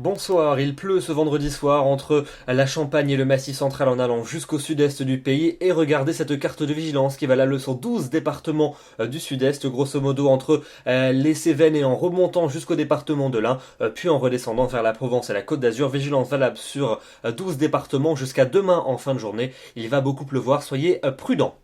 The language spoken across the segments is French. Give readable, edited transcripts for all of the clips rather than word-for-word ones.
Bonsoir, il pleut ce vendredi soir entre la Champagne et le Massif central en allant jusqu'au sud-est du pays et regardez cette carte de vigilance qui va la sur 12 départements du sud-est, grosso modo entre les Cévennes et en remontant jusqu'au département de l'Ain, puis en redescendant vers la Provence et la Côte d'Azur. Vigilance valable sur 12 départements jusqu'à demain en fin de journée. Il va beaucoup pleuvoir, soyez prudents.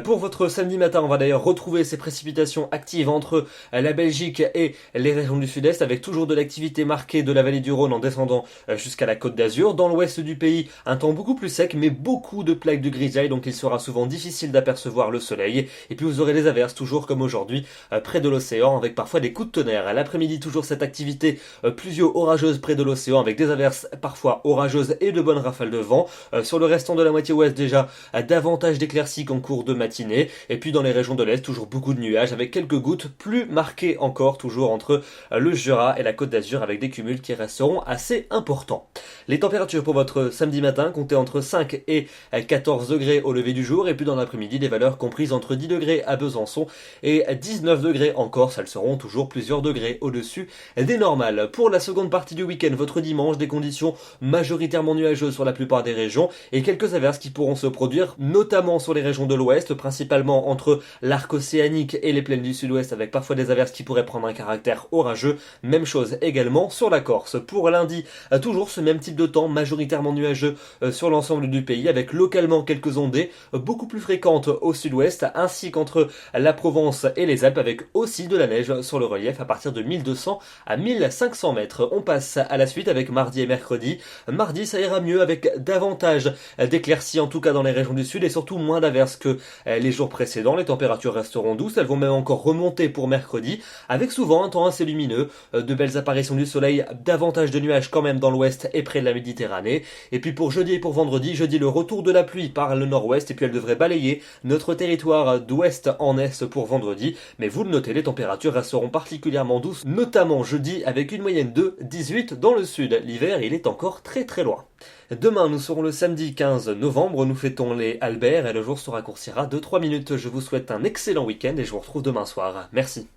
Pour votre samedi matin, on va d'ailleurs retrouver ces précipitations actives entre la Belgique et les régions du sud-est avec toujours de l'activité marquée de la vallée du Rhône en descendant jusqu'à la Côte d'Azur. Dans l'ouest du pays, un temps beaucoup plus sec, mais beaucoup de plaques de grisaille, donc il sera souvent difficile d'apercevoir le soleil. Et puis vous aurez les averses, toujours comme aujourd'hui, près de l'océan, avec parfois des coups de tonnerre. À l'après-midi, toujours cette activité pluvio-orageuse près de l'océan, avec des averses parfois orageuses et de bonnes rafales de vent. Sur le restant de la moitié ouest, déjà, davantage d'éclaircies qu'en cours de matinée. Et puis dans les régions de l'est, toujours beaucoup de nuages, avec quelques gouttes plus marquées encore, toujours entre le Jura et la Côte d'Azur, avec des cumuls qui resteront assez importants. Les températures pour votre samedi matin comptez entre 5 et 14 degrés au lever du jour, et puis dans l'après-midi, des valeurs comprises entre 10 degrés à Besançon et 19 degrés en Corse. Elles seront toujours plusieurs degrés au-dessus des normales. Pour la seconde partie du week-end, votre dimanche, des conditions majoritairement nuageuses sur la plupart des régions et quelques averses qui pourront se produire, notamment sur les régions de l'ouest, principalement entre l'arc océanique et les plaines du sud-ouest, avec parfois des averses qui pourraient prendre un caractère orageux. Même chose également sur la Corse. Pour lundi, toujours ce même type de temps, majoritairement nuageux sur l'ensemble du pays, avec localement quelques ondées beaucoup plus fréquentes au sud-ouest, ainsi qu'entre la Provence et les Alpes, avec aussi de la neige sur le relief à partir de 1200 à 1500 mètres. On passe à la suite avec mardi et mercredi. Mardi, ça ira mieux avec davantage d'éclaircies, en tout cas dans les régions du sud, et surtout moins d'averses que les jours précédents. Les températures resteront douces, elles vont même encore remonter pour mercredi, avec souvent un temps assez lumineux, de belles apparitions du soleil, davantage de nuages quand même dans l'ouest et près de la Méditerranée. Et puis pour jeudi et pour vendredi, jeudi le retour de la pluie par le nord-ouest, et puis elle devrait balayer notre territoire d'ouest en est pour vendredi. Mais vous le notez, les températures resteront particulièrement douces, notamment jeudi avec une moyenne de 18 dans le sud. L'hiver, il est encore très très loin. Demain, nous serons le samedi 15 novembre, nous fêtons les Albert et le jour se raccourcira de 3 minutes. Je vous souhaite un excellent week-end et je vous retrouve demain soir. Merci.